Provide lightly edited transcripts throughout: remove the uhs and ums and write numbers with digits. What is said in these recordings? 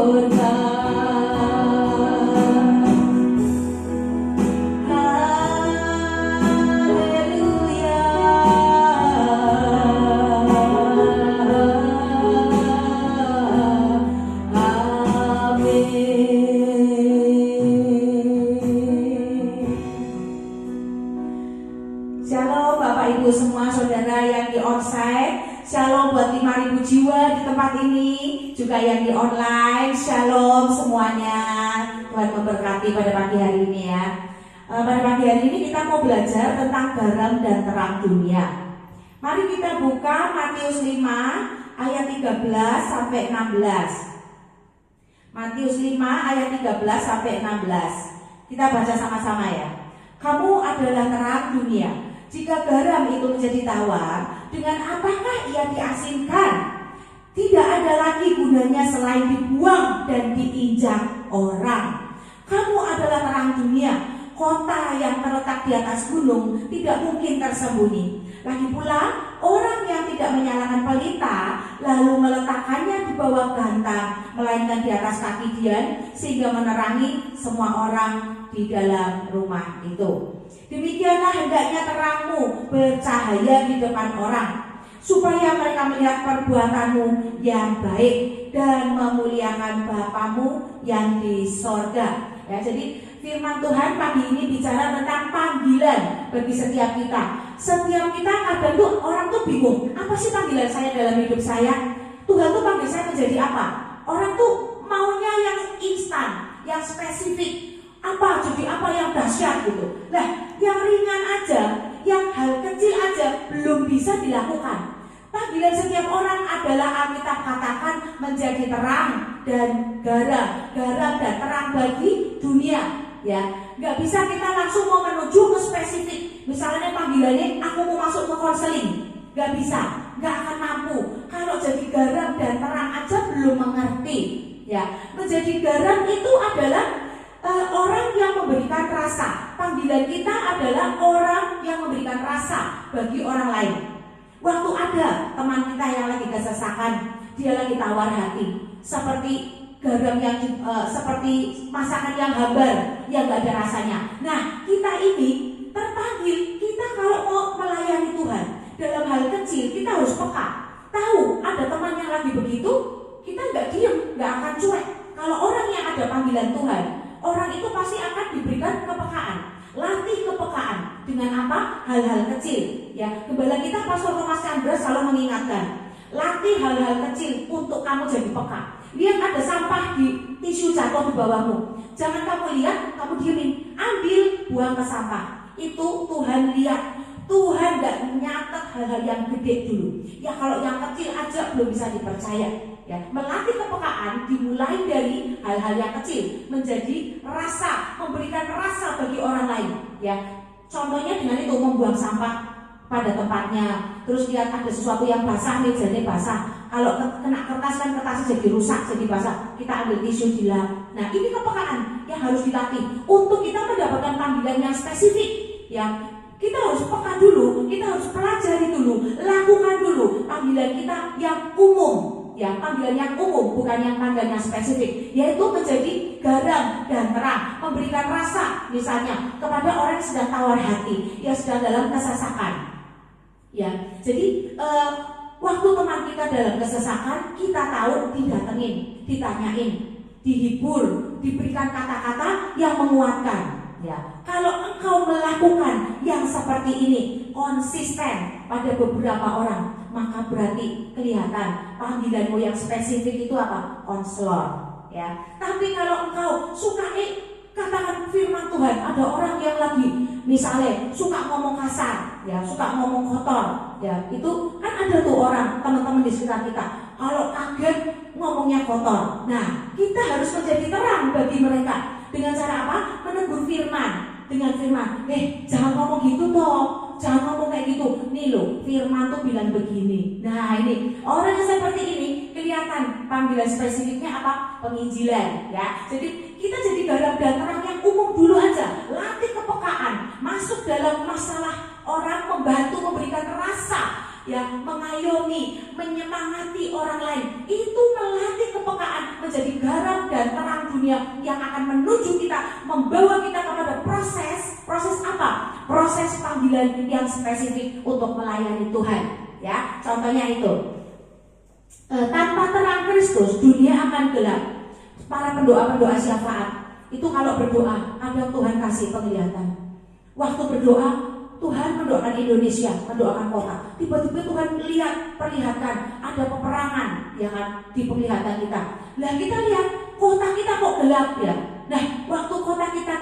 surga. Shalom Bapak Ibu semua saudara yang di onsite. Shalom buat 5.000 jiwa di tempat ini, juga yang di online. Shalom semuanya. Tuhan memberkati pada pagi hari ini ya. Pada pagi hari ini kita mau belajar tentang garam dan terang dunia. Mari kita buka Matius 5 ayat 13 sampai 16. Matius 5 ayat 13 sampai 16. Kita baca sama-sama ya. Kamu adalah terang dunia. Jika garam itu menjadi tawar, dengan apakah ia diasinkan? Tidak ada lagi gunanya selain dibuang dan diinjak orang. Kamu adalah terang dunia. Kota yang terletak di atas gunung tidak mungkin tersembunyi. Lagi pula, orang yang tidak menyalakan pelita lalu meletakkannya di bawah gantang, melainkan di atas kaki dian, sehingga menerangi semua orang di dalam rumah itu. Demikianlah hendaknya terangmu bercahaya di depan orang, supaya mereka melihat perbuatanmu yang baik dan memuliakan Bapamu yang di sorga. Ya, jadi firman Tuhan pagi ini bicara tentang panggilan bagi setiap kita. Setiap kita kadang tuh orang tuh bingung, apa sih panggilan saya dalam hidup saya? Tuhan tuh panggil saya menjadi apa? Orang tuh maunya yang instan, yang spesifik. Apa jadi apa yang dahsyat gitu. Nah, yang ringan aja, yang hal kecil aja belum bisa dilakukan. Panggilan setiap orang adalah Alkitab katakan menjadi terang dan garam, garam dan terang bagi dunia. Ya, nggak bisa kita langsung mau menuju ke spesifik. Misalnya panggilannya aku mau masuk ke konseling, nggak bisa, nggak akan mampu. Kalau jadi garam dan terang aja belum mengerti. Ya, menjadi garam itu adalah orang yang memberikan rasa. Panggilan kita adalah orang yang memberikan rasa bagi orang lain. Waktu ada teman kita yang lagi kesesakan, dia lagi tawar hati, seperti garam yang seperti masakan yang hambar yang gak ada rasanya. Nah, kita ini terpanggil, kita kalau mau melayani Tuhan dalam hal kecil, kita harus peka. Tahu ada teman yang lagi begitu, kita gak diem, gak akan cuek. Kalau orang yang ada panggilan Tuhan, orang itu pasti akan diberikan kepekaan. Latih kepekaan dengan apa? Hal-hal kecil. Ya, gembala kita Pastor Thomas Chandra selalu mengingatkan, latih hal-hal kecil untuk kamu jadi peka. Lihat ada sampah di tisu jatuh di bawahmu, jangan kamu lihat, kamu diemin, ambil, buang ke sampah. Itu Tuhan lihat. Tuhan gak nyatet hal-hal yang gede dulu. Ya kalau yang kecil aja belum bisa dipercaya. Ya, melatih kepekaan dimulai dari hal-hal yang kecil menjadi rasa, memberikan rasa bagi orang lain. Ya, contohnya dengan itu membuang sampah pada tempatnya. Terus lihat ada sesuatu yang basah, mejanya basah. Kalau kena kertas kan kertasnya jadi rusak, jadi basah. Kita ambil tisu dilap. Nah, ini kepekaan yang harus dilatih untuk kita mendapatkan panggilan yang spesifik. Ya, kita harus peka dulu, kita harus pelajari dulu, lakukan dulu panggilan kita yang umum. Ya, panggilan yang umum, bukan yang panggilan yang spesifik, yaitu menjadi garam dan terang, memberikan rasa misalnya kepada orang yang sedang tawar hati, yang sedang dalam kesesakan. Ya, jadi waktu teman kita dalam kesesakan, kita tahu didatengin, ditanyain, dihibur, diberikan kata-kata yang menguatkan. Ya, kalau engkau melakukan yang seperti ini konsisten pada beberapa orang, maka berarti kelihatan panggilanmu yang spesifik itu apa? Konselor. Ya, tapi kalau engkau suka katakan firman Tuhan, ada orang yang lagi misalnya suka ngomong kasar, ya, suka ngomong kotor, ya, itu kan ada tuh orang teman-teman di sekitar kita. Kalau kaget ngomongnya kotor, nah kita harus menjadi terang bagi mereka. Dengan cara apa? Menegur firman. Dengan firman, jangan ngomong gitu toh, jangan ngomong kayak gitu. Nih loh, firman tuh bilang begini. Nah ini, orang yang seperti ini kelihatan panggilan spesifiknya apa? Penginjilan. Ya, jadi kita jadi garam dan terang yang umum dulu aja. Latih kepekaan, masuk dalam masalah orang, membantu, memberikan rasa, ya, mengayomi, menyemangati orang lain. Itu melatih kepekaan, menjadi garam dunia yang akan menuju kita, membawa kita kepada proses apa? Proses panggilan yang spesifik untuk melayani Tuhan. Ya, contohnya itu. Tanpa terang Kristus, dunia akan gelap. Para pendoa-pendoa syafaat itu kalau berdoa, kadang Tuhan kasih penglihatan. Waktu berdoa, Tuhan mendoakan Indonesia, mendoakan kota. Tiba-tiba Tuhan perlihatkan ada peperangan, ya kan, di penglihatan kita. Nah, kita lihat kota kita kok gelap ya. Nah, waktu kota kita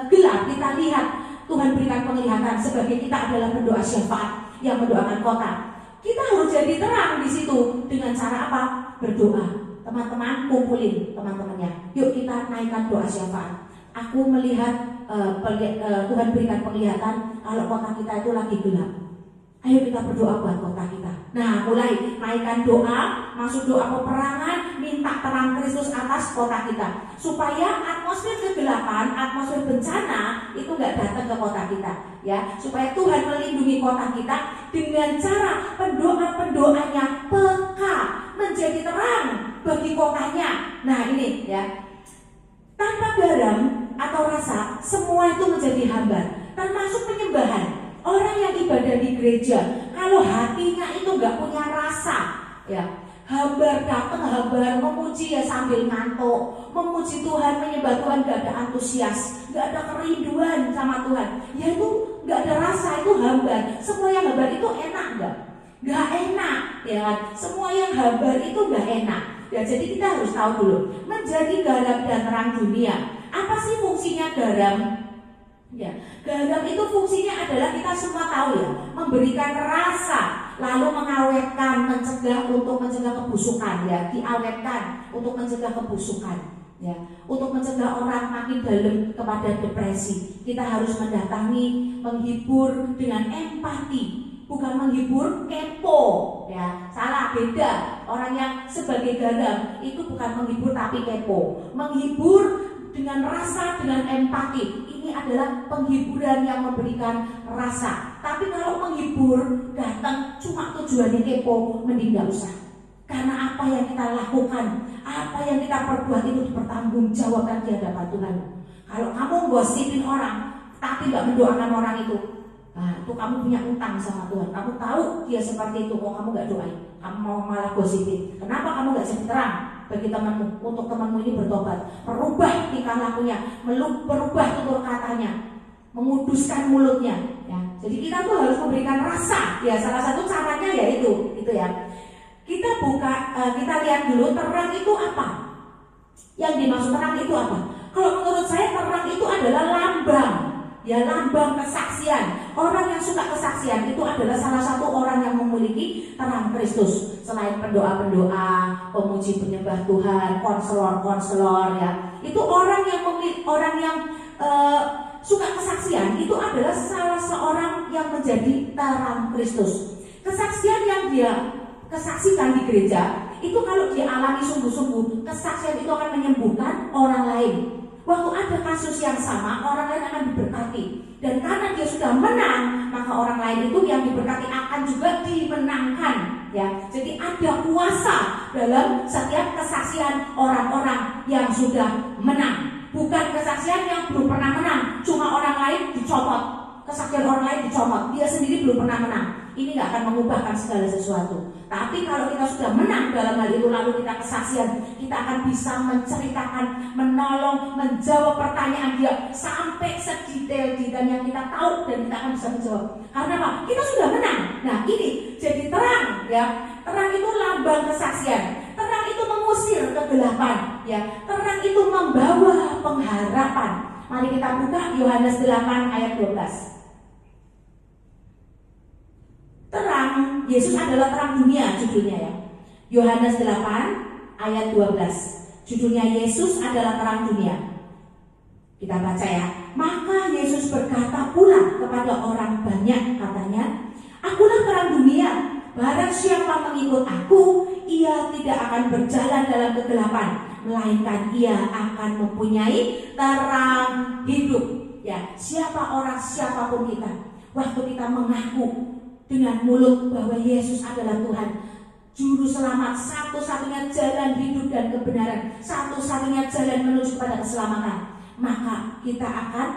gelap, kita lihat Tuhan berikan penglihatan sebagai kita adalah pendoa syafaat yang mendoakan kota. Kita harus jadi terang di situ dengan cara apa? Berdoa. Teman-teman kumpulin teman-temannya. Yuk kita naikkan doa syafaat. Aku melihat Tuhan berikan penglihatan kalau kota kita itu lagi gelap. Ayo kita berdoa buat kota kita. Nah, mulai naikkan doa, masuk doa peperangan, minta terang Kristus atas kota kita, supaya atmosfer kegelapan, atmosfer bencana itu nggak datang ke kota kita, ya. Supaya Tuhan melindungi kota kita dengan cara pendoa-pendoanya peka, menjadi terang bagi kotanya. Nah ini ya, tanpa garam atau rasa, semua itu menjadi hambar, termasuk penyembahan. Orang yang ibadah di gereja, kalau hatinya itu nggak punya rasa, ya hambar datang, hambar memuji ya sambil ngantuk, memuji Tuhan, menyembah Tuhan nggak ada antusias, nggak ada kerinduan sama Tuhan, ya itu nggak ada rasa, itu hambar. Semua yang hambar itu enak nggak? Nggak enak, ya kan? Semua yang hambar itu nggak enak. Ya, jadi kita harus tahu dulu, menjadi garam dan terang dunia. Apa sih fungsinya garam? Ya, garam itu fungsinya adalah kita semua tahu ya, memberikan rasa, lalu mengawetkan, mencegah kebusukan ya, diawetkan untuk mencegah kebusukan ya, untuk mencegah orang makin dalam kepada depresi. Kita harus mendatangi, menghibur dengan empati, bukan menghibur kepo ya, salah, beda. Orang yang sebagai garam itu bukan menghibur tapi kepo, menghibur dengan rasa, dengan empati. Ini adalah penghiburan yang memberikan rasa. Tapi kalau menghibur datang cuma tujuannya kepo, mending gak usah. Karena apa yang kita lakukan, apa yang kita perbuat itu dipertanggungjawabkan di hadapan Tuhan. Kalau kamu gosipin orang tapi gak mendoakan orang itu, nah itu kamu punya utang sama Tuhan. Kamu tahu dia seperti itu, kok kamu gak doain, kamu mau malah gosipin. Kenapa kamu gak jadi terang bagi temanmu, untuk temanmu ini bertobat, merubah tingkah lakunya, merubah tutur katanya, menguduskan mulutnya ya. Jadi kita tuh harus memberikan rasa ya, salah satu caranya ya itu ya. Kita kita lihat dulu terang itu apa, yang dimaksud terang itu apa. Kalau menurut saya terang itu adalah lambang ya, lambang kesaksian. Orang yang suka kesaksian itu adalah salah satu orang yang memiliki terang Kristus. Selain pendoa-pendoa, pemuji penyembah Tuhan, konselor-konselor ya, itu orang yang suka kesaksian itu adalah salah seorang yang menjadi terang Kristus. Kesaksian yang dia kesaksikan di gereja itu kalau dia alami sungguh-sungguh, kesaksian itu akan menyembuhkan orang lain. Waktu ada kasus yang sama, orang lain akan diberkati. Dan karena dia sudah menang, maka orang lain itu yang diberkati akan juga dimenangkan ya. Jadi ada kuasa dalam setiap kesaksian orang-orang yang sudah menang. Bukan kesaksian yang belum pernah menang, cuma orang lain dicopot. Kesaksian orang lain dicopot, dia sendiri belum pernah menang. Ini gak akan mengubahkan segala sesuatu. Tapi kalau kita sudah menang dalam hal itu, lalu kita kesaksian, kita akan bisa menceritakan, menolong, menjawab pertanyaan dia sampai sedetail-detail yang kita tahu, dan kita akan bisa menjawab. Karena apa? Kita sudah menang. Nah ini jadi terang ya. Terang itu lambang kesaksian. Terang itu mengusir kegelapan ya. Terang itu membawa pengharapan. Mari kita buka Yohanes 8 ayat 12. Terang, Yesus adalah terang dunia judulnya ya. Yohanes 8 ayat 12. Judulnya Yesus adalah terang dunia. Kita baca ya. Maka Yesus berkata pula kepada orang banyak, katanya, "Akulah terang dunia. Barang siapa mengikut aku, ia tidak akan berjalan dalam kegelapan, melainkan ia akan mempunyai terang hidup." Ya, siapapun kita, waktu kita mengaku dengan mulut bahwa Yesus adalah Tuhan, juru selamat, satu-satunya jalan hidup dan kebenaran, satu-satunya jalan menuju kepada keselamatan, maka kita akan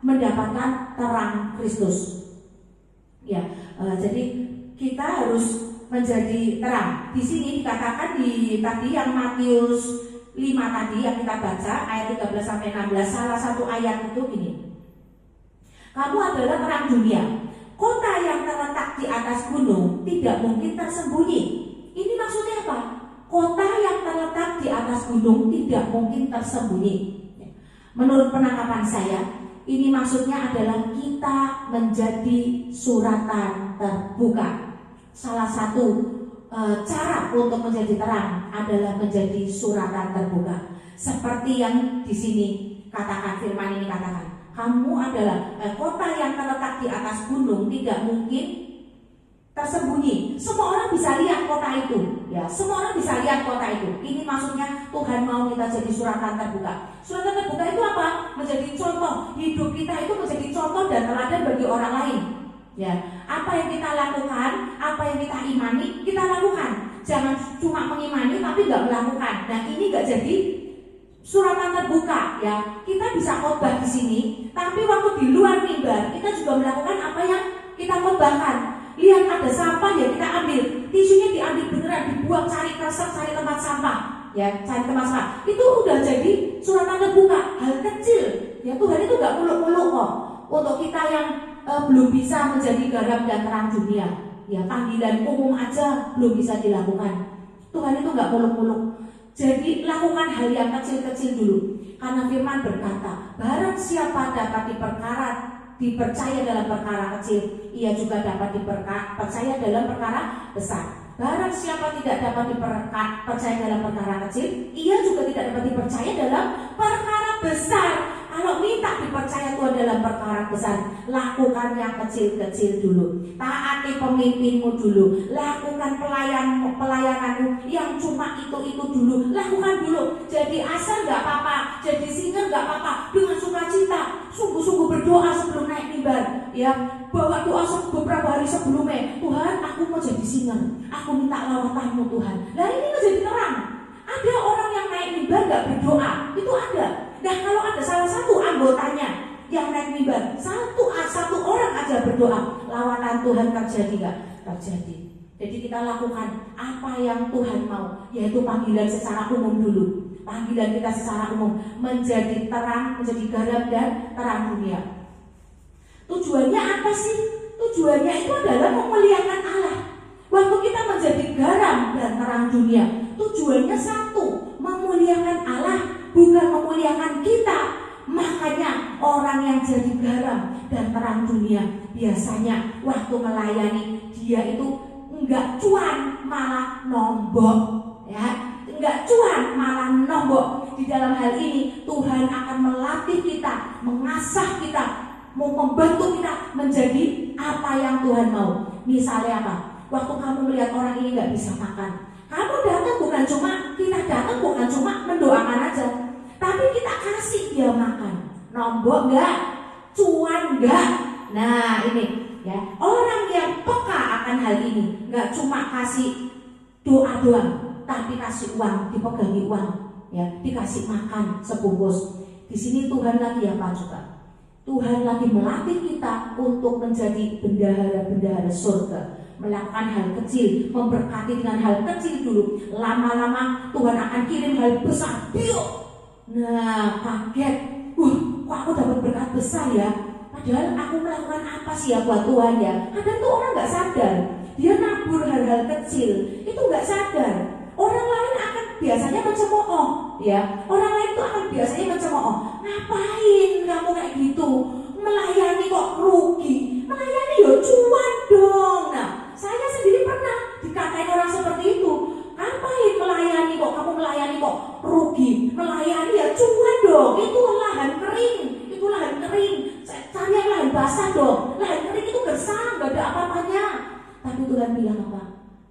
mendapatkan terang Kristus. Ya, jadi kita harus menjadi terang. Di sini dikatakan di tadi yang Matius 5 tadi yang kita baca ayat 13 sampai 16, salah satu ayat itu gini. Kamu adalah terang dunia. Kota yang terletak di atas gunung tidak mungkin tersembunyi. Ini maksudnya apa? Kota yang terletak di atas gunung tidak mungkin tersembunyi. Menurut penangkapan saya, ini maksudnya adalah kita menjadi suratan terbuka. Salah satu cara untuk menjadi terang adalah menjadi suratan terbuka. Seperti yang di sini katakan, firman ini katakan, kamu adalah kota yang terletak di atas gunung tidak mungkin tersembunyi. Semua orang bisa lihat kota itu, ya. Semua orang bisa lihat kota itu. Ini maksudnya Tuhan mau kita jadi suratan terbuka. Suratan terbuka itu apa? Menjadi contoh. Hidup kita itu menjadi contoh dan teladan bagi orang lain. Ya, apa yang kita lakukan, apa yang kita imani, kita lakukan. Jangan cuma mengimani tapi nggak melakukan. Nah, ini nggak jadi suratan terbuka, ya. Kita bisa khotbah di sini, tapi waktu di luar mimbar kita juga melakukan apa yang kita khotbahkan. Lihat ada sampah ya kita ambil, tisunya diambil beneran, dibuang, cari kresek, cari tempat sampah, ya, cari tempat sampah. Itu udah jadi suratan terbuka, hal kecil. Ya, Tuhan itu nggak muluk-muluk kok. Untuk kita yang belum bisa menjadi garam dan terang dunia, ya, panggilan umum aja belum bisa dilakukan. Tuhan itu nggak muluk-muluk. Jadi lakukan hal yang kecil-kecil dulu. Karena firman berkata, barang siapa dapat dipercaya dalam perkara kecil, ia juga dapat dipercaya dalam perkara besar. Barang siapa tidak dapat dipercaya dalam perkara kecil, ia juga tidak dapat dipercaya dalam perkara besar. Kalau minta dipercaya Tuhan dalam perkara besar, lakukan yang kecil-kecil dulu. Taati pemimpinmu dulu. Lakukan pelayananmu yang cuma itu dulu. Lakukan dulu. Jadi asal nggak apa-apa, jadi singer nggak apa-apa. Dengan sukacita, sungguh-sungguh berdoa sebelum naik mimbar. Ya, bawa doa beberapa hari sebelumnya. Tuhan, aku mau jadi singer. Aku minta lawatanmu Tuhan. Nah, ini menjadi terang. Ada orang yang naik mimbar nggak berdoa, itu ada. Nah, kalau ada salah satu anggotanya yang naik mimbar, satu orang aja berdoa, lawatan Tuhan terjadi nggak? Terjadi. Jadi kita lakukan apa yang Tuhan mau, yaitu panggilan secara umum dulu. Panggilan kita secara umum menjadi terang, menjadi garam dan terang dunia. Tujuannya apa sih? Tujuannya itu adalah memuliakan Allah. Waktu kita menjadi garam dan terang dunia, tujuannya satu, memuliakan Allah, bukan memuliakan kita. Makanya orang yang jadi garam dan terang dunia biasanya waktu melayani dia itu enggak cuan malah nombok, ya. Enggak cuan malah nombok. Di dalam hal ini Tuhan akan melatih kita, mengasah kita, mau membantu kita menjadi apa yang Tuhan mau. Misalnya apa? Waktu kamu melihat orang ini nggak bisa makan, kamu datang kita datang bukan cuma mendoakan aja, tapi kita kasih dia makan. Nombok nggak? Cuan nggak? Nah ini, ya, orang yang peka akan hal ini nggak cuma kasih doa doang, tapi kasih uang, dipegangi uang, ya, dikasih makan sebungkus. Di sini Tuhan lagi apa juga? Tuhan lagi melatih kita untuk menjadi bendahara-bendahara surga. Melakukan hal kecil, memberkati dengan hal kecil dulu. Lama-lama Tuhan akan kirim hal besar. Nah, kaget. Kok aku dapat berkat besar ya? Padahal aku melakukan apa sih ya buat Tuhan ya? Kadang tuh orang nggak sadar. Dia nabur hal-hal kecil, itu nggak sadar. Orang lain akan biasanya mencemooh, ya. Orang lain tuh akan biasanya mencemooh. Ngapain kamu kayak gitu? Melayani kok rugi? Melayani ya cuan dong. Nah, saya sendiri pernah dikatain orang seperti itu. Ngapain melayani kok? Kamu melayani kok rugi? Melayani ya cuan dong. Itu lahan kering. Itu lahan kering. Cari yang lahan basah dong. Lahan kering itu gersang, gak ada apa-apanya. Tapi Tuhan bilang apa?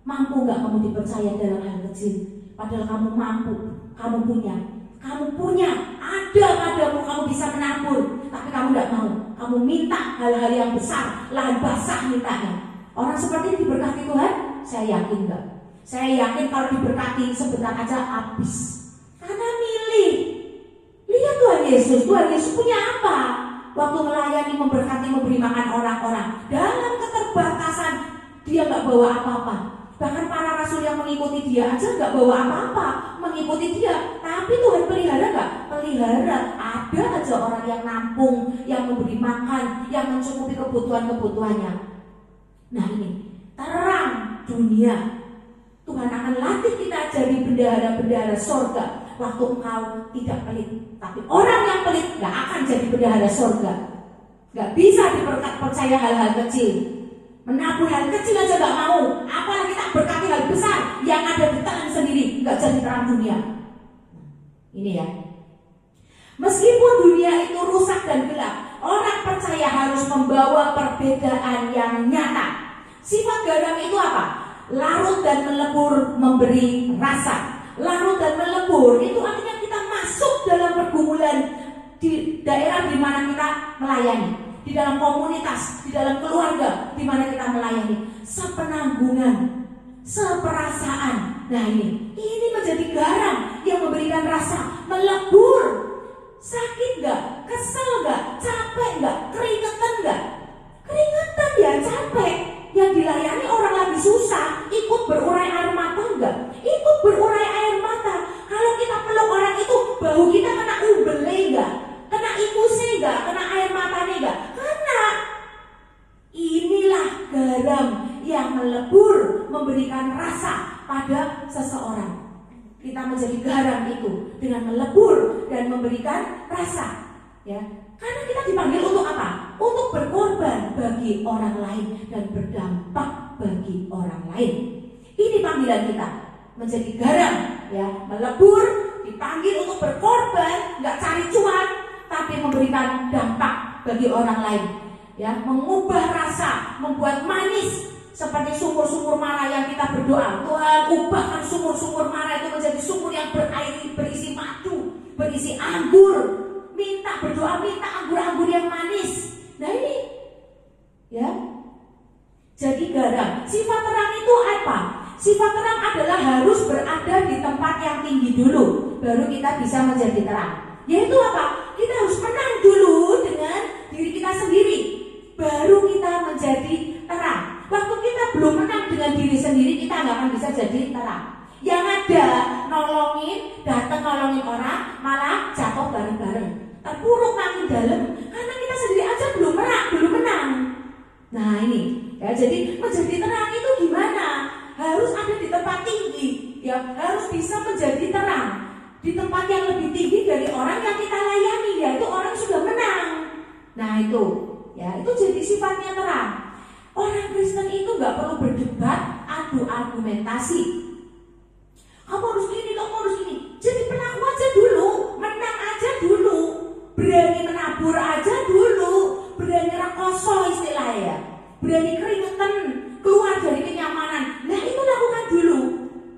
Mampu gak kamu dipercaya dalam hal kecil? Padahal kamu mampu, kamu punya, ada padamu, kamu bisa menabur, tapi kamu gak mau. Kamu minta hal-hal yang besar, lahan basah mintanya. Orang seperti ini diberkati Tuhan? Saya yakin enggak. Saya yakin kalau diberkati sebentar aja habis. Karena milih. Lihat Tuhan Yesus punya apa? Waktu melayani, memberkati, memberi makan orang-orang. Dalam keterbatasan dia gak bawa apa-apa. Bahkan para rasul yang mengikuti dia aja gak bawa apa-apa mengikuti dia. Tapi Tuhan pelihara gak? Pelihara. Ada aja orang yang nampung, yang memberi makan, yang mencukupi kebutuhan-kebutuhannya. Nah ini, terang dunia. Tuhan akan latih kita jadi bendahara-bendahara sorga. Waktu engkau tidak pelit. Tapi orang yang pelit gak akan jadi bendahara sorga. Gak bisa dipercaya hal-hal kecil. Menabur hal kecil aja gak mau, apalagi tak berkati hal besar yang ada di tangan sendiri, gak jadi terang dunia. Ini ya. Meskipun dunia itu rusak dan gelap, orang percaya harus membawa perbedaan yang nyata. Sifat garam itu apa? Larut dan melebur, memberi rasa. Larut dan melebur itu artinya kita masuk dalam pergumulan di daerah di mana kita melayani, di dalam komunitas, di dalam keluarga di mana kita melayani, sepenanggungan, seperasaan. Nah ini menjadi garam yang memberikan rasa, melebur. Sakit gak? Kesel gak? Capek gak? Keringetan gak? Keringetan ya, capek. Yang dilayani orang lagi susah, ikut berurai air mata enggak? Ikut berurai air mata. Kalau kita peluk orang itu, bau kita kena ubele enggak? Kena ikusnya enggak? Kena air matanya enggak? Kena. Inilah garam yang melebur, memberikan rasa pada seseorang. Kita menjadi garam itu dengan melebur dan memberikan rasa, ya. Karena kita dipanggil untuk apa? Untuk berkorban bagi orang lain dan berdampak bagi orang lain. Ini panggilan kita, menjadi garam, ya, melebur, dipanggil untuk berkorban, nggak cari cuan, tapi memberikan dampak bagi orang lain, ya, mengubah rasa, membuat manis. Seperti sumur-sumur mara yang kita berdoa, Tuhan ubahkan sumur-sumur mara itu menjadi sumur yang berairi, berisi madu, berisi anggur. Minta berdoa, minta anggur-anggur yang manis. Nah ini, ya, jadi garam. Sifat terang itu apa? Sifat terang adalah harus berada di tempat yang tinggi dulu, baru kita bisa menjadi terang. Yaitu apa? Kita harus menang dulu dengan diri kita sendiri, baru kita menjadi terang. Waktu kita belum menang dengan diri sendiri, kita nggak akan bisa jadi terang. Yang ada datang nolongin orang, malah jatuh bareng-bareng, terpuruk makin dalam, karena kita sendiri aja belum menang. Nah ini, ya, jadi menjadi terang itu gimana? Harus ada di tempat tinggi, ya, harus bisa menjadi terang di tempat yang lebih tinggi dari orang yang kita layani, yaitu orang sudah menang. Nah itu, ya, itu jadi sifatnya terang. Orang Kristen itu nggak perlu berdebat, adu argumentasi. Kamu harus gini, kamu harus gini. Jadi penahu aja dulu, menang aja dulu, berani menabur aja dulu, berani rekoso istilahnya, berani keringetan, keluar dari kenyamanan. Nah itu lakukan dulu,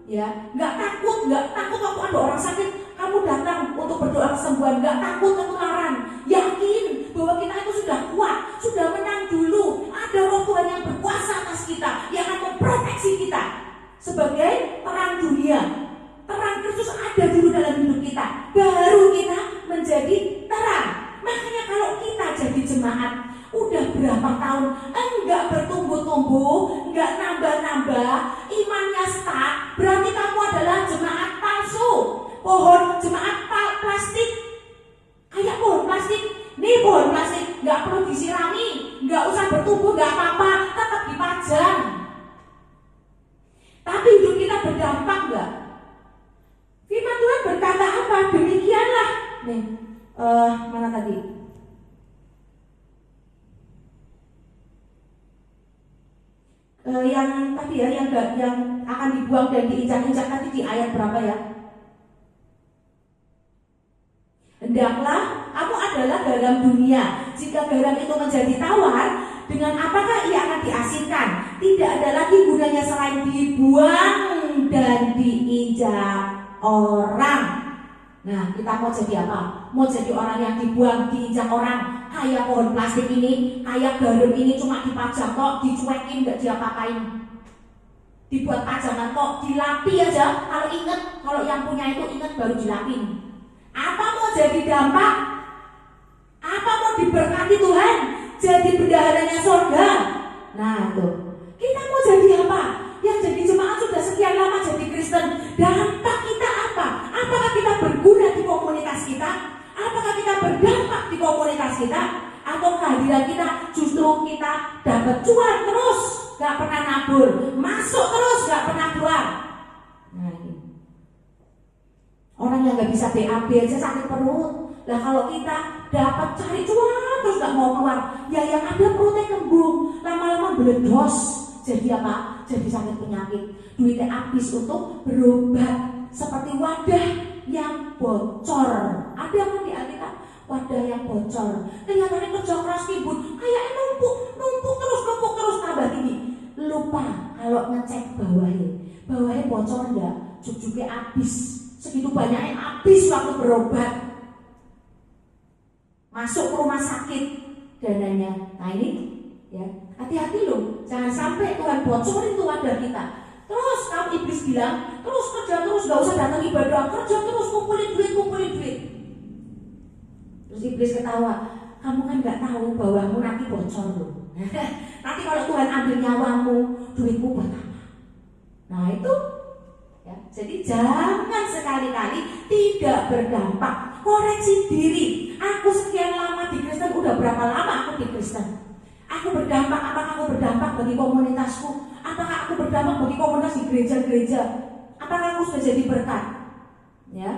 ya. Nggak takut waktu ada orang sakit, kamu datang untuk berdoa kesembuhan, nggak takut ketularan. Yakin bahwa kita itu sudah kuat, sudah menang dulu. Ada roh Tuhan yang berkuasa atas kita, yang akan memproteksi kita sebagai terang dunia. Terang Kristus ada dulu dalam hidup kita, baru kita menjadi terang. Makanya kalau kita jadi jemaat udah berapa tahun enggak bertumbuh-tumbuh, enggak nambah-nambah, imannya stuck, berarti kamu adalah jemaat palsu. Pohon jemaat plastik, kayak pohon plastik. Nih pohon plastik, nggak perlu disirami, nggak usah bertumbuh, nggak apa-apa, tetap dipajang. Tapi hidup kita berdampak nggak? Firman Tuhan berkata apa? Demikianlah. Nih, mana tadi? Yang tadi ya, yang akan dibuang dan diinjak-injak tadi di ayat berapa ya? Hendaklah kamu adalah garam dunia. Jika garam itu menjadi tawar, dengan apakah ia akan diasinkan? Tidak ada lagi gunanya selain dibuang dan diinjak orang. Nah, kita mau jadi apa? Mau jadi orang yang dibuang, diinjak orang, kayak pohon plastik ini, kayak garam ini cuma dipajang kok, dicuekin, gak diapa-apain. Dibuat pajangan kok, dilapi aja. Kalau ingat, kalau yang punya itu ingat baru dilapin. Apa mau jadi dampak? Apa mau diberkati Tuhan? Jadi bendaharanya surga. Nah itu, kita mau jadi apa? Yang jadi jemaat sudah sekian lama jadi Kristen, dampak kita apa? Apakah kita berguna di komunitas kita? Apakah kita berdampak di komunitas kita? Atau kehadiran kita justru kita dapat cuan terus, gak pernah nabur, masuk terus, gak pernah keluar. Nah ini orang yang gak bisa BAB aja sakit perut. Lah kalau kita dapat cari cuan terus gak mau keluar, ya yang ada perutnya kembung, lama-lama meledos. Jadi apa? Jadi sakit penyakit. Duitnya habis untuk berobat. Seperti wadah yang bocor. Ada kan di Alkitab? Wadah yang bocor. Kelihatannya kerja keras ribut, kayaknya numpuk terus tambah tinggi. Lupa kalau ngecek bawahnya bocor enggak? Jujuknya habis. Segitu banyaknya habis waktu berobat. Masuk ke rumah sakit dananya. Nah ini ya, hati-hati loh, jangan sampai Tuhan bocorin tuh wadah kita. Terus kalau iblis bilang, terus kerja terus, gak usah datang ibadah, kerja terus, kumpulin duit. Terus iblis ketawa, kamu kan gak tahu bawahmu nanti bocor loh. Nanti kalau Tuhan ambil nyawamu, duitmu buat apa? Nah itu ya, jadi jangan sekali-kali tidak berdampak. Koreksi diri. Aku sekian lama di Kristen, udah berapa lama aku di Kristen? Aku berdampak, apakah aku berdampak bagi komunitasku? Apakah aku berdampak bagi komunitas di gereja-gereja? Apakah aku sudah jadi berkat? Ya.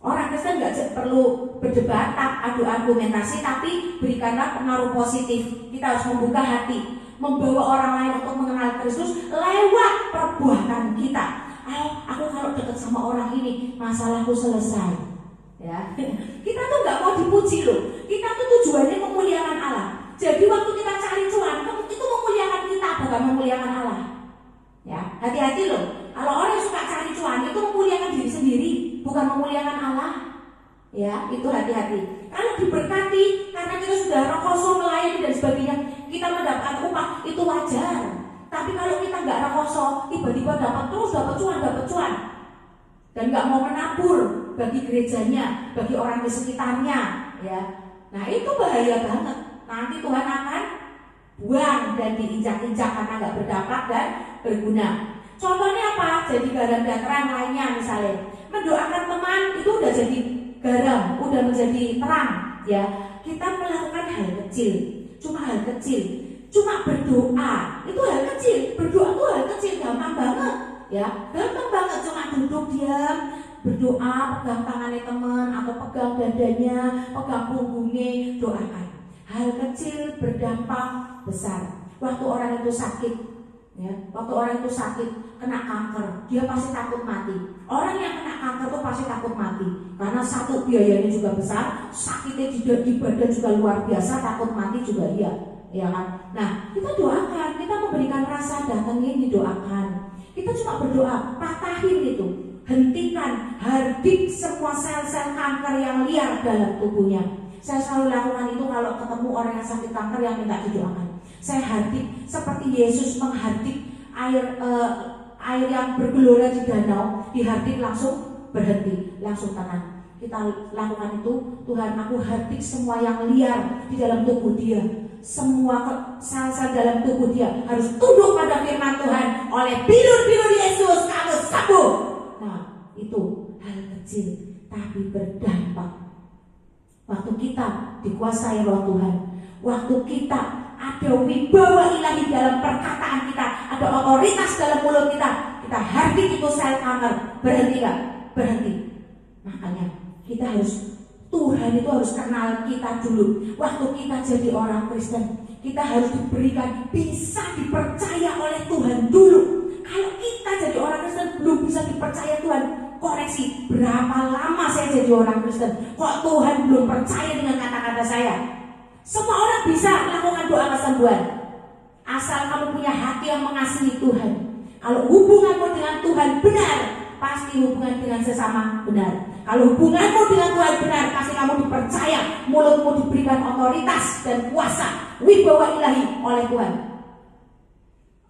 Orang Kristen nggak perlu berdebat, adu argumentasi, tapi berikanlah pengaruh positif. Kita harus membuka hati, membawa orang lain untuk mengenal Kristus lewat perbuatan kita. Aku kalau dekat sama orang ini, masalahku selesai. Ya, kita tuh nggak mau dipuji loh. Kita tuh tujuannya memuliakan Allah. Jadi waktu kita cari cuan, itu memuliakan kita, bukan memuliakan Allah. Ya, hati-hati loh. Kalau orang yang suka cari cuan itu memuliakan diri sendiri, bukan memuliakan Allah. Ya, itu hati-hati. Kalau diberkati karena kita sudah rekoso melayani dan sebagainya, kita mendapat upah, itu wajar. Tapi kalau kita nggak rekoso, tiba-tiba dapat cuan, dan nggak mau menabur bagi gerejanya, bagi orang di sekitarnya, ya. Nah itu bahaya banget. Nanti Tuhan akan buang dan diinjak-injak karena nggak berdampak dan berguna. Contohnya apa? Jadi garam dan terang lainnya misalnya. Mendoakan teman itu udah jadi garam, udah menjadi terang, ya. Kita melakukan hal kecil, cuma berdoa itu hal kecil. Berdoa itu hal kecil, gampang banget, ya. Gampang banget, cuma duduk diam, berdoa, pegang tangannya teman atau pegang dadanya, pegang punggungnya, doakan. Hal kecil berdampak besar. Waktu orang itu sakit, ya, kena kanker, dia pasti takut mati. Orang yang kena kanker tuh pasti takut mati karena satu, biayanya juga besar, sakitnya di badan juga luar biasa, takut mati juga iya, ya kan? Nah, kita doakan, kita memberikan rasa, datangin, didoakan. Kita cuma berdoa, patahin itu, hentikan, hardik semua sel-sel kanker yang liar dalam tubuhnya. Saya selalu lakukan itu kalau ketemu orang yang sakit kanker yang minta didoakan. Saya hardik seperti Yesus menghardik air yang bergelora di danau, dihardik langsung berhenti, langsung tenang. Kita lakukan itu, Tuhan, aku hardik semua yang liar di dalam tubuh dia. Semua sel-sel dalam tubuh dia harus tunduk pada firman Tuhan. Oleh bilur-bilur Yesus kamu sembuh. Nah, itu hal kecil tapi berdampak. Waktu kita dikuasai Roh Tuhan, waktu kita ada wibawa ilahi dalam perkataan kita, ada otoritas dalam mulut kita hardik itu sel kanker. Berhenti gak? Berhenti. Makanya kita harus, Tuhan itu harus kenal kita dulu. Waktu kita jadi orang Kristen, kita harus diberikan, bisa dipercaya oleh Tuhan dulu. Kalau kita jadi orang Kristen belum bisa dipercaya Tuhan, koreksi, berapa lama saya jadi orang Kristen, kok Tuhan belum percaya dengan kata-kata saya? Semua orang bisa melakukan doa kesembuhan, asal kamu punya hati yang mengasihi Tuhan. Kalau hubunganmu dengan Tuhan benar, pasti hubungan dengan sesama benar. Kalau hubunganmu dengan Tuhan benar, pasti kamu dipercaya, mulutmu diberikan otoritas dan kuasa, wibawa ilahi oleh Tuhan.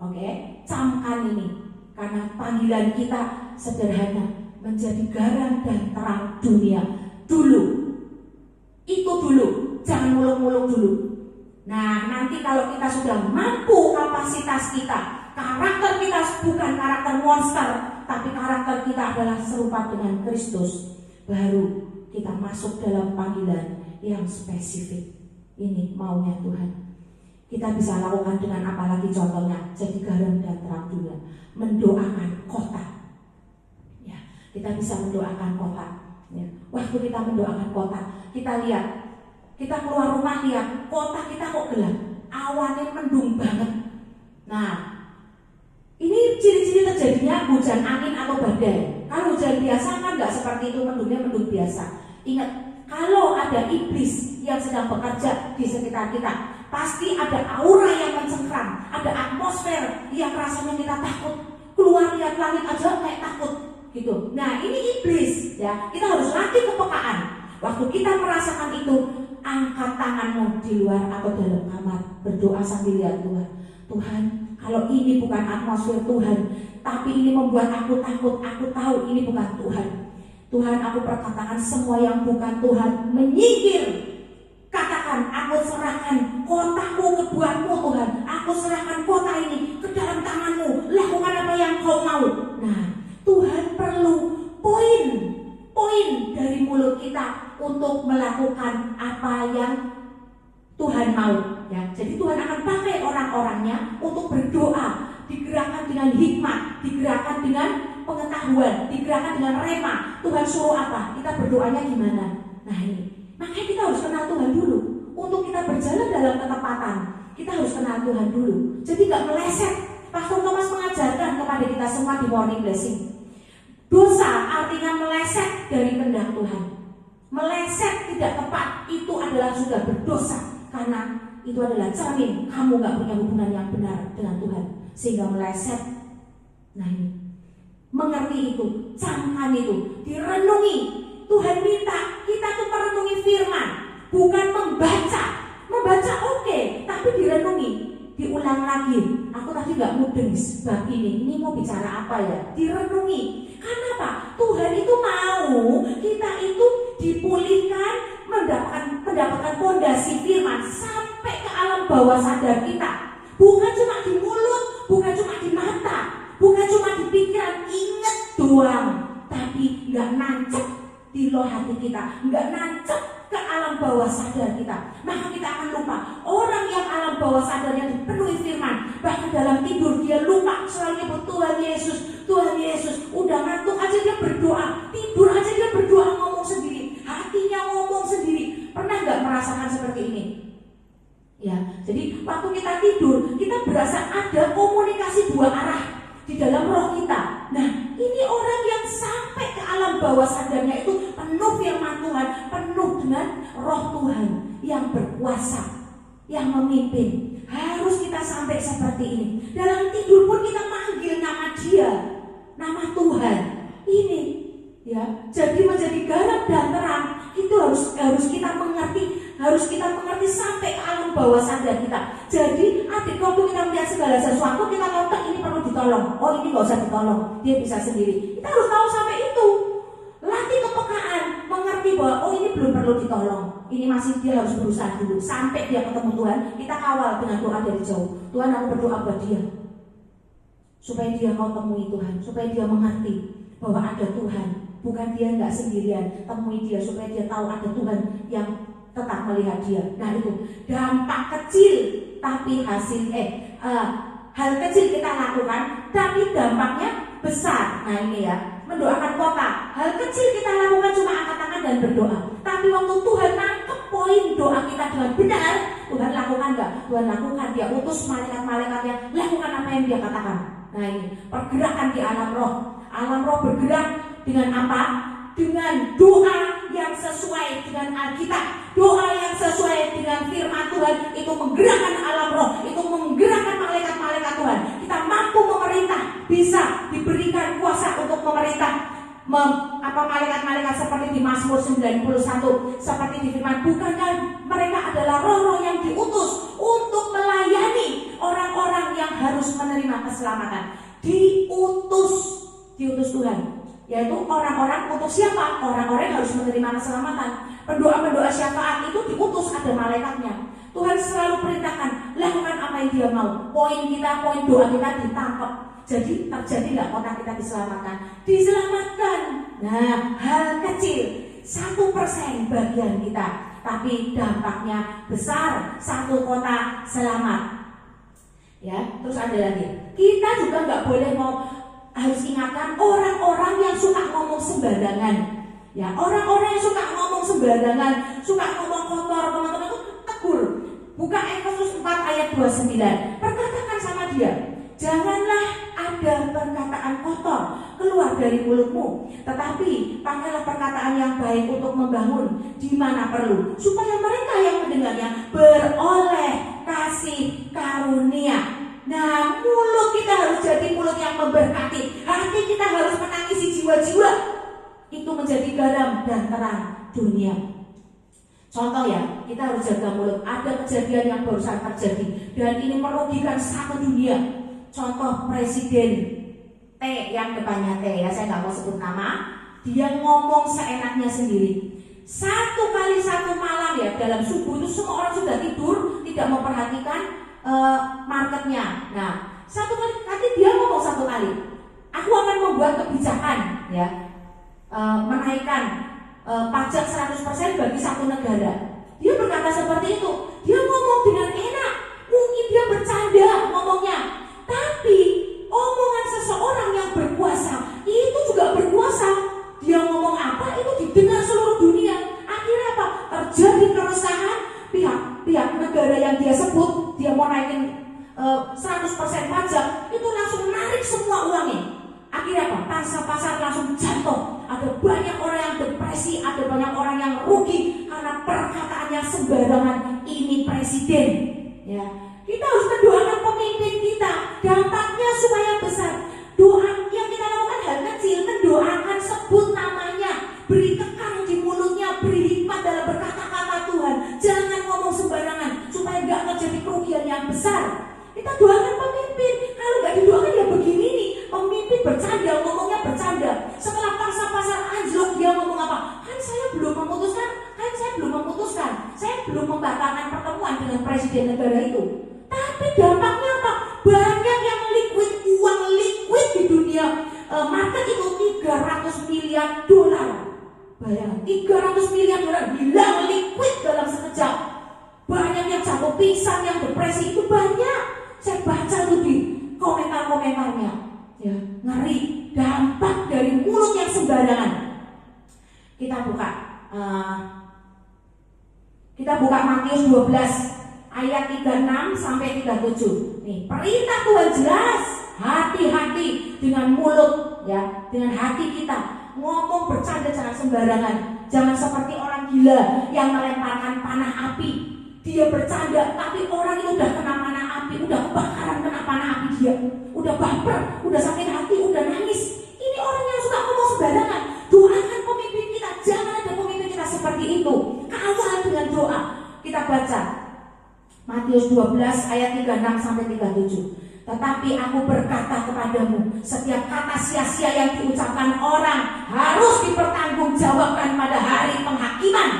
Oke, camkan ini. Karena panggilan kita sederhana, menjadi garam dan terang dunia. Dulu, itu dulu, jangan muluk-muluk dulu. Nah, nanti kalau kita sudah mampu kapasitas kita, karakter kita bukan karakter monster, tapi karakter kita adalah serupa dengan Kristus, baru kita masuk dalam panggilan yang spesifik. Ini maunya Tuhan. Kita bisa lakukan dengan apa lagi contohnya? Jadi garam dan terang dunia. Mendoakan kota. Ya, kita bisa mendoakan kota. Ya, waktu kita mendoakan kota, kita lihat, kita keluar rumah lihat, kota kita kok gelap, awannya mendung banget. Nah, ini ciri-ciri terjadinya hujan angin atau badai. Kalau hujan biasa kan nggak seperti itu, mendungnya mendung biasa. Ingat, kalau ada iblis yang sedang bekerja di sekitar kita, pasti ada aura yang mencengkram, ada atmosfer yang rasanya kita takut. Keluar lihat langit aja kayak takut gitu. Nah, ini iblis ya. Kita harus latih kepekaan. Waktu kita merasakan itu, angkat tanganmu di luar atau dalam kamar, berdoa sambil lihat Tuhan. Tuhan, kalau ini bukan atmosfer Tuhan, tapi ini membuat aku takut, aku tahu ini bukan Tuhan. Tuhan, aku perkatakan semua yang bukan Tuhan menyingkir. Katakan, aku serahkan kotaku ke buatmu Tuhan. Aku serahkan kota ini ke dalam tanganmu. Lakukan apa yang kau mau. Nah, Tuhan perlu poin dari mulut kita untuk melakukan apa yang Tuhan mau. Ya, jadi Tuhan akan pakai orang-orangnya untuk berdoa, digerakkan dengan hikmat, digerakkan dengan pengetahuan, digerakkan dengan rema. Tuhan suruh apa? Kita berdoanya gimana? Nah ini. Makanya kita harus kenal Tuhan dulu. Untuk kita berjalan dalam ketepatan, kita harus kenal Tuhan dulu. Jadi gak meleset. Pastor Thomas mengajarkan kepada kita semua di Morning Blessing. Dosa artinya meleset dari kehendak Tuhan. Meleset tidak tepat, itu adalah sudah berdosa. Karena itu adalah cermin kamu gak punya hubungan yang benar dengan Tuhan, sehingga meleset. Nah ini, mengerti itu, camkan itu, direnungi. Tuhan minta kita tuh merenungi firman, bukan membaca. Membaca oke, tapi direnungi, diulang lagi. Aku tadi gak mudeng sebab ini mau bicara apa ya? Direnungi. Karena apa? Tuhan itu mau kita itu dipulihkan, mendapatkan fondasi firman sampai ke alam bawah sadar kita. Bukan cuma di mulut, bukan cuma di mata, bukan cuma di pikiran, ingat doang, tapi gak nancep di loh hati kita, nggak nancep ke alam bawah sadar kita. Maka kita akan lupa. Orang yang alam bawah sadarnya dipenuhi firman, bahkan dalam tidur dia lupa selalu nyebut Tuhan Yesus, Tuhan Yesus. Udah ngantuk aja dia berdoa, tidur aja dia berdoa, ngomong sendiri, hatinya ngomong sendiri. Pernah nggak merasakan seperti ini? Ya, jadi waktu kita tidur, kita berasa ada komunikasi dua arah di dalam roh kita. Nah, ini orang yang sampai ke alam bawah sadarnya itu penuh firman Tuhan, penuh dengan roh Tuhan yang berkuasa, yang memimpin. Harus kita sampai seperti ini. Dalam tidur pun kita manggil nama Dia, nama Tuhan. Ini ya, jadi menjadi garam dan terang itu harus kita mengerti, sampai ke alam bawah sadar kita. Jadi adik waktu kita melihat segala sesuatu, kita tahu ini perlu ditolong. Oh ini nggak usah ditolong, dia bisa sendiri. Kita harus tahu sampai itu. Latih kepekaan, mengerti bahwa oh ini belum perlu ditolong. Ini masih dia harus berusaha dulu. Sampai dia ketemu Tuhan, kita kawal dengan doa dari jauh. Tuhan, aku berdoa buat dia, supaya dia mau temui Tuhan, supaya dia mengerti bahwa ada Tuhan. Bukan dia nggak sendirian, temui dia supaya dia tahu ada Tuhan yang tetap melihat dia. Nah itu dampak kecil, tapi hal kecil kita lakukan, tapi dampaknya besar. Nah ini ya, mendoakan kota. Hal kecil kita lakukan cuma angkat tangan dan berdoa. Tapi waktu Tuhan nangkep poin doa kita dengan benar, Tuhan lakukan nggak? Tuhan lakukan. Dia utus malaikat-malaikatnya, lakukan apa yang dia katakan. Nah ini pergerakan di alam roh. Alam roh bergerak dengan apa? Dengan doa yang sesuai dengan Alkitab, doa yang sesuai dengan firman Tuhan. Itu menggerakkan alam roh, itu menggerakkan malaikat-malaikat Tuhan. Kita mampu memerintah, bisa diberikan kuasa untuk memerintah malaikat-malaikat seperti di Mazmur 91, seperti di firman, bukankah mereka adalah roh-roh yang diutus untuk melayani orang-orang yang harus menerima keselamatan. Diutus Tuhan, yaitu orang-orang. Untuk siapa? Orang-orang yang harus menerima keselamatan. Pendoa-pendoa syafaat itu diutus, ada malaikatnya. Tuhan selalu perintahkan, lakukan apa yang Dia mau. Poin doa kita ditangkap. Jadi terjadilah kota kita diselamatkan. Nah, hal kecil 1% bagian kita, tapi dampaknya besar. 1 kota selamat. Ya, terus ada lagi. Kita juga nggak boleh harus ingatkan orang-orang yang suka ngomong sembarangan. Ya, orang-orang yang suka ngomong sembarangan, suka ngomong kotor, teman-teman itu tegur. Buka Efesus 4 ayat 29. Perkatakan sama dia, janganlah ada perkataan kotor keluar dari mulutmu, tetapi pakailah perkataan yang baik untuk membangun di mana perlu, supaya mereka yang mendengarnya beroleh kasih karunia. Nah, mulut kita harus jadi mulut yang memberkati. Hati kita harus menangisi jiwa-jiwa. Itu menjadi garam dan terang dunia. Contoh ya, kita harus jaga mulut. Ada kejadian yang barusan terjadi dan ini merugikan satu dunia. Contoh Presiden T yang depannya T, ya saya nggak mau sebut nama. Dia ngomong seenaknya sendiri. 1 kali 1 malam ya, dalam subuh itu semua orang sudah tidur, tidak memperhatikan marketnya. Nah, 1 kali nanti dia ngomong 1 kali, aku akan membuat kebijakan ya, menaikkan pajak 100% bagi 1 negara. Dia berkata seperti itu. Dia ngomong dengan enak. Mungkin dia bercanda ngomongnya, tapi omongan seseorang yang berkuasa itu juga berkuasa. Dia ngomong apa itu didengar seluruh dunia. Akhirnya apa? Terjadi keresahan. Pihak negara yang dia sebut, dia mau naikin 100% pajak, itu langsung narik semua uangnya. Akhirnya apa? Pasar langsung jatuh. Ada banyak orang yang depresi, ada banyak orang yang rugi karena perkataannya sembarangan. Ini presiden. Ya, kita harus mendoakan pemimpin kita. Dampaknya supaya besar. Doa yang kita lakukan hal kecil, mendoakan, sebut namanya, beri kekang di mulutnya, beri hikmat dalam berkata-kata Tuhan. Jangan ngomong sembarangan supaya gak terjadi kerugian yang besar. Kita doakan pemimpin. Kalau gak didoakan ya begini nih. Pemimpin bercanda, ngomongnya bercanda. Setelah pasar anjlok, dia ngomong apa? Kan saya belum memutuskan. Saya belum membatalkan pertemuan dengan presiden negara itu. Tapi dampaknya apa? Banyak yang liquid, uang liquid di dunia market itu $300 miliar. Bayangkan, $300 miliar hilang liquid dalam sekejap. Banyak yang jatuh pingsan, yang depresi, itu banyak. Saya baca tuh di komentar-komentarnya. Ya, ngeri dampak dari mulut yang sembarangan. Kita buka Matius 12 ayat 36 sampai 37. Nih, perintah Tuhan jelas. Hati-hati dengan mulut ya, dengan hati kita. Ngomong bercanda jangan sembarangan. Jangan seperti orang gila yang melemparkan panah api. Dia bercanda, tapi orang itu udah kena panah api, udah kebakaran kena panah api dia. Udah baper, udah sakit hati, udah nangis. Ini orang yang suka ngomong sembarangan. Doakan pemimpin kita, jangan ada pemimpin kita seperti itu. Kawal dengan doa. Kita baca Matius 12 ayat 36 sampai 37. Tetapi aku berkata kepadamu, setiap kata sia-sia yang diucapkan orang harus dipertanggungjawabkan pada hari penghakiman.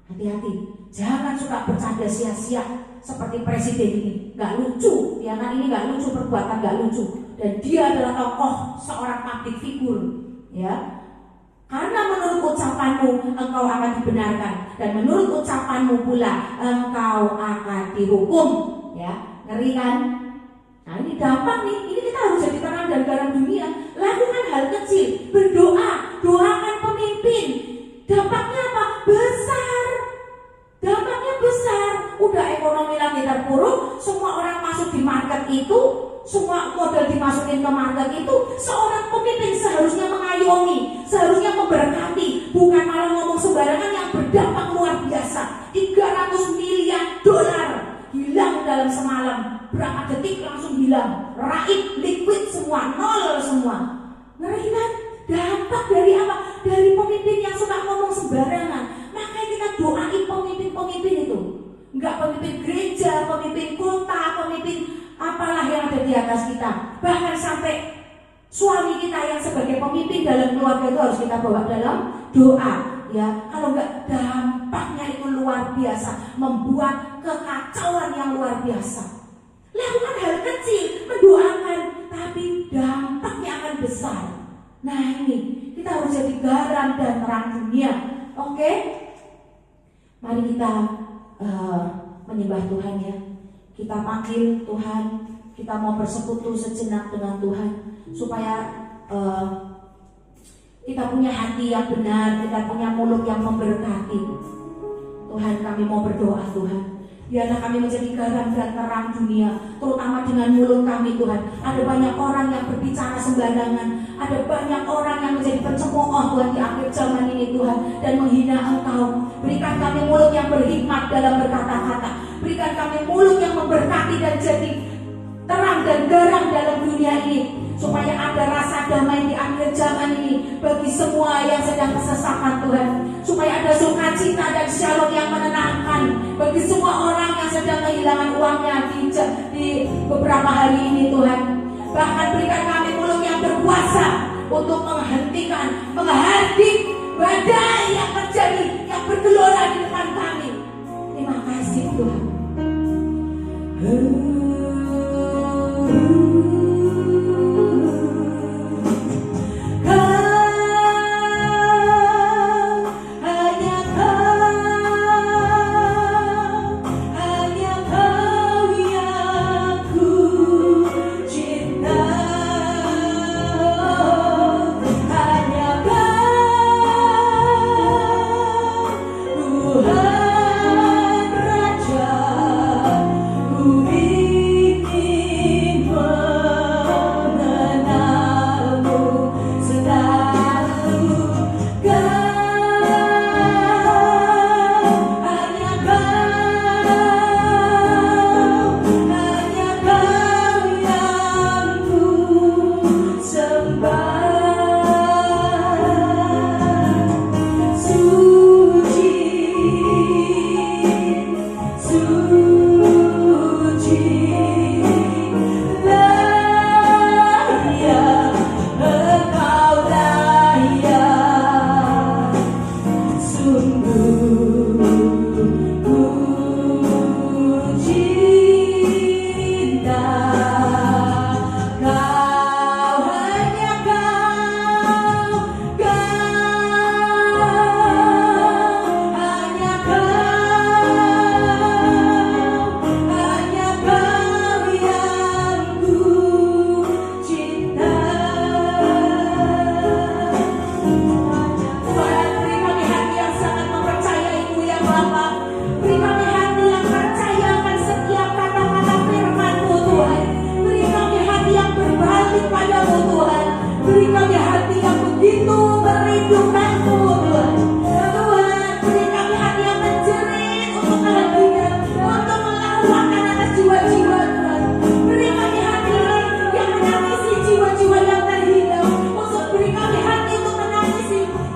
Hati-hati, jangan suka bercanda sia-sia seperti presiden ini. Gak lucu, ya kan, ini gak lucu, perbuatan gak lucu. Dan dia adalah tokoh, seorang public figure, ya. Karena menurut ucapanmu engkau akan dibenarkan, dan menurut ucapanmu pula engkau akan dihukum. Ya, ngeri kan? Nah, ini dampak nih. Ini kita harus jadi terang dan garam dunia. Lakukan hal kecil, berdoa, doakan pemimpin. Dampaknya apa? Besar. Dampaknya besar. Udah ekonomi lagi terpuruk, semua orang masuk di market itu, semua modal dimasukin ke market itu. Seorang pemimpin seharusnya mengayomi, seharusnya memberkati, bukan malah ngomong sembarangan yang berdampak luar biasa. $300 miliar hilang dalam semalam. Berapa detik langsung hilang. Raib, liquid semua, nol semua. Ngeri kan? Dampak dari apa? Dari pemimpin yang suka ngomong sembarangan. Makanya kita doain pemimpin-pemimpin itu. Enggak pemimpin gereja, pemimpin kota, pemimpin apalah yang ada di atas kita. Bahkan sampai suami kita yang sebagai pemimpin dalam keluarga itu harus kita bawa dalam doa. Ya, kalau enggak dampaknya itu luar biasa, membuat kekacauan yang luar biasa. Lakukan hal kecil, mendoakan, tapi dampaknya akan besar. Nah ini, kita harus jadi garam dan terang dunia. Oke? Mari kita menyembah Tuhan ya. Kita panggil Tuhan, kita mau bersekutu sejenak dengan Tuhan, supaya kita punya hati yang benar, kita punya mulut yang memberkati. Tuhan, kami mau berdoa Tuhan. Biarlah kami menjadi garam dan terang dunia, terutama dengan mulut kami Tuhan. Ada banyak orang yang berbicara sembarangan, ada banyak orang yang menjadi pencemooh Tuhan di akhir zaman ini Tuhan, dan menghina Engkau. Berikan kami mulut yang berhikmat dalam berkata-kata. Berikan kami mulut yang memberkati dan jadi terang dan garam dalam dunia ini, supaya ada rasa damai di akhir zaman ini bagi semua yang sedang kesesakan Tuhan. Supaya ada sukacita dan shalom yang menenangkan bagi semua orang yang sedang kehilangan uangnya di beberapa hari ini Tuhan. Bahkan berikan kami mulut yang berkuasa untuk menghentikan, menghardik badai yang terjadi, yang bergelora di depan kami. Terima kasih Tuhan.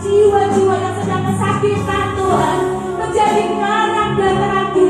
Jiwa-jiwa yang sedang kesakitan,